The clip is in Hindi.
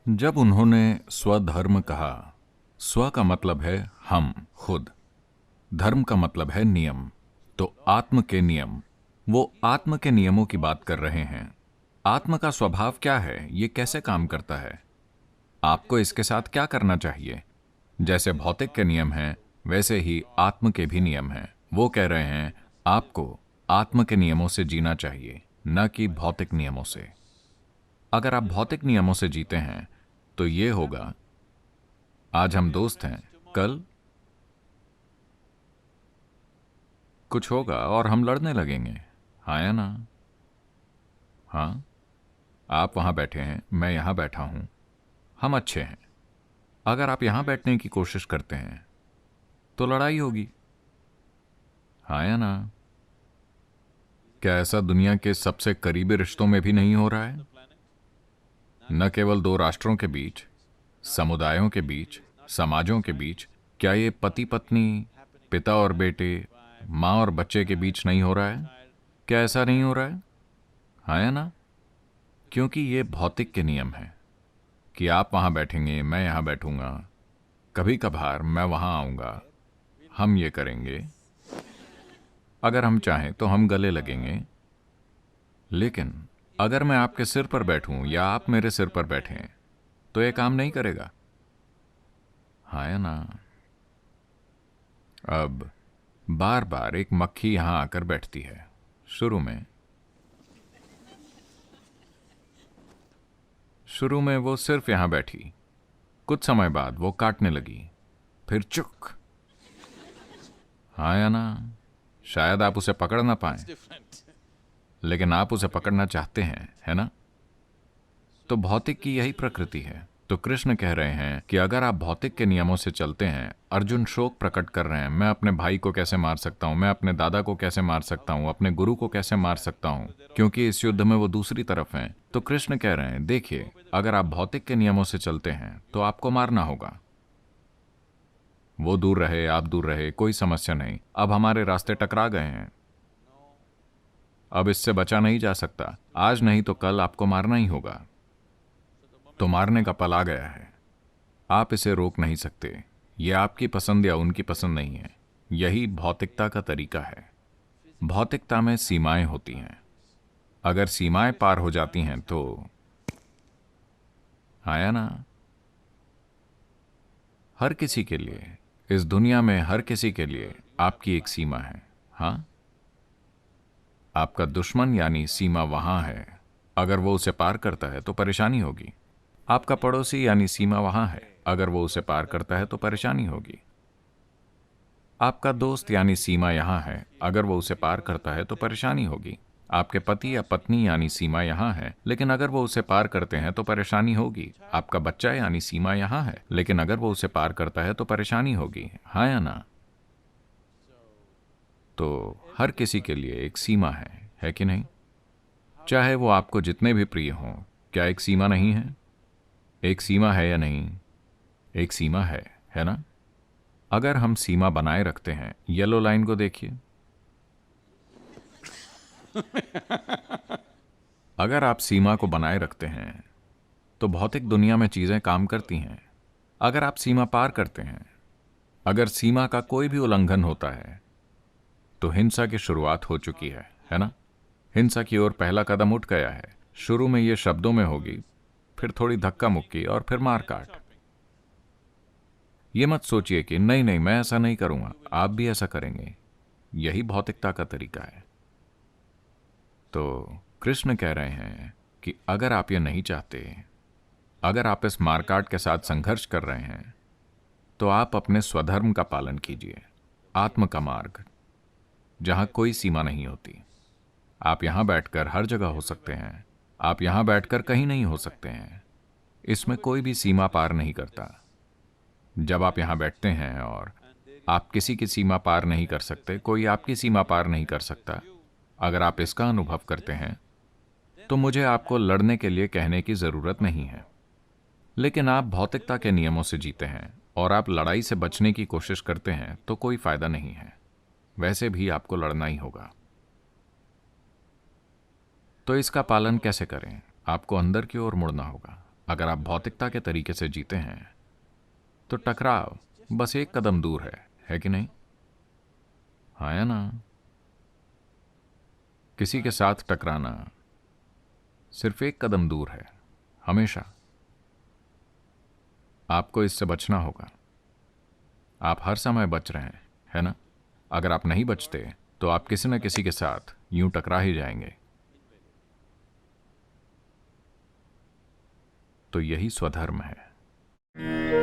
जब उन्होंने स्वधर्म कहा, स्व का मतलब है हम, खुद, धर्म का मतलब है नियम, तो आत्म के नियम, वो आत्म के नियमों की बात कर रहे हैं। आत्म का स्वभाव क्या है, ये कैसे काम करता है, आपको इसके साथ क्या करना चाहिए। जैसे भौतिक के नियम हैं, वैसे ही आत्म के भी नियम हैं। वो कह रहे हैं आपको आत्म के नियमों से जीना चाहिए, न कि भौतिक नियमों से। अगर आप भौतिक नियमों से जीते हैं तो ये होगा, आज हम दोस्त हैं, कल कुछ होगा और हम लड़ने लगेंगे। हाँ या ना? हाँ, आप वहां बैठे हैं, मैं यहां बैठा हूं, हम अच्छे हैं। अगर आप यहां बैठने की कोशिश करते हैं तो लड़ाई होगी। हाँ या ना? क्या ऐसा दुनिया के सबसे करीबी रिश्तों में भी नहीं हो रहा है? न केवल दो राष्ट्रों के बीच, समुदायों के बीच, समाजों के बीच, क्या ये पति पत्नी, पिता और बेटे, माँ और बच्चे के बीच नहीं हो रहा है? क्या ऐसा नहीं हो रहा है? हाँ या ना? क्योंकि ये भौतिक के नियम हैं कि आप वहां बैठेंगे, मैं यहां बैठूंगा, कभी कभार मैं वहां आऊंगा, हम ये करेंगे, अगर हम चाहें तो हम गले लगेंगे। लेकिन अगर मैं आपके सिर पर बैठूं या आप मेरे सिर पर बैठें तो ये काम नहीं करेगा। हाँ या ना? अब बार बार एक मक्खी यहां आकर बैठती है। शुरू में वो सिर्फ यहां बैठी, कुछ समय बाद वो काटने लगी, फिर चुक। हाँ या ना? शायद आप उसे पकड़ ना पाए, लेकिन आप उसे पकड़ना चाहते हैं, है ना? तो भौतिक की यही प्रकृति है। तो कृष्ण कह रहे हैं कि अगर आप भौतिक के नियमों से चलते हैं, अर्जुन शोक प्रकट कर रहे हैं, मैं अपने भाई को कैसे मार सकता हूं, मैं अपने दादा को कैसे मार सकता हूं, अपने गुरु को कैसे मार सकता हूं, क्योंकि इस युद्ध में वो दूसरी तरफ हैं। तो कृष्ण कह रहे हैं, देखिए, अगर आप भौतिक के नियमों से चलते हैं तो आपको मारना होगा। वो दूर रहे, आप दूर रहे, कोई समस्या नहीं। अब हमारे रास्ते टकरा गए हैं, अब इससे बचा नहीं जा सकता। आज नहीं तो कल आपको मारना ही होगा। तो मारने का पल आ गया है, आप इसे रोक नहीं सकते। यह आपकी पसंद या उनकी पसंद नहीं है। यही भौतिकता का तरीका है। भौतिकता में सीमाएं होती हैं। अगर सीमाएं पार हो जाती हैं तो, आया ना? हर किसी के लिए, इस दुनिया में हर किसी के लिए आपकी एक सीमा है। हाँ, आपका दुश्मन यानी सीमा वहां है, अगर वो उसे पार करता है तो परेशानी होगी। आपका पड़ोसी यानी सीमा वहां है, अगर वो उसे पार करता है तो परेशानी होगी। आपका दोस्त यानी सीमा यहां है, अगर वो उसे पार करता है तो परेशानी होगी। आपके पति या पत्नी यानी सीमा यहां है, लेकिन अगर वो उसे पार करते हैं तो परेशानी होगी। आपका बच्चा यानी सीमा यहां है, लेकिन अगर वो उसे पार करता है तो परेशानी होगी। हाँ या ना? तो हर किसी के लिए एक सीमा है कि नहीं? चाहे वो आपको जितने भी प्रिय हों, क्या एक सीमा नहीं है? एक सीमा है या नहीं? एक सीमा है ना? अगर हम सीमा बनाए रखते हैं, येलो लाइन को देखिए। अगर आप सीमा को बनाए रखते हैं तो भौतिक दुनिया में चीजें काम करती हैं। अगर आप सीमा पार करते हैं, अगर सीमा का कोई भी उल्लंघन होता है तो हिंसा की शुरुआत हो चुकी है ना? हिंसा की ओर पहला कदम उठ गया है। शुरू में ये शब्दों में होगी, फिर थोड़ी धक्का मुक्की और फिर मारकाट। ये मत सोचिए कि नहीं नहीं, मैं ऐसा नहीं करूंगा, आप भी ऐसा करेंगे। यही भौतिकता का तरीका है। तो कृष्ण कह रहे हैं कि अगर आप ये नहीं चाहते, अगर आप इस मारकाट के साथ संघर्ष कर रहे हैं, तो आप अपने स्वधर्म का पालन कीजिए, आत्म का मार्ग, जहां कोई सीमा नहीं होती। आप यहां बैठकर हर जगह हो सकते हैं, आप यहां बैठकर कहीं नहीं हो सकते हैं। इसमें कोई भी सीमा पार नहीं करता। जब आप यहां बैठते हैं और आप किसी की सीमा पार नहीं कर सकते, कोई आपकी सीमा पार नहीं कर सकता, अगर आप इसका अनुभव करते हैं तो मुझे आपको लड़ने के लिए कहने की जरूरत नहीं है। लेकिन आप भौतिकता के नियमों से जीते हैं और आप लड़ाई से बचने की कोशिश करते हैं तो कोई फायदा नहीं है। वैसे भी आपको लड़ना ही होगा। तो इसका पालन कैसे करें? आपको अंदर की ओर मुड़ना होगा। अगर आप भौतिकता के तरीके से जीते हैं तो टकराव बस एक कदम दूर है कि नहीं? हाँ या ना? किसी के साथ टकराना सिर्फ एक कदम दूर है, हमेशा। आपको इससे बचना होगा। आप हर समय बच रहे हैं, है ना? अगर आप नहीं बचते तो आप किसी न किसी के साथ यूं टकरा ही जाएंगे। तो यही स्वधर्म है।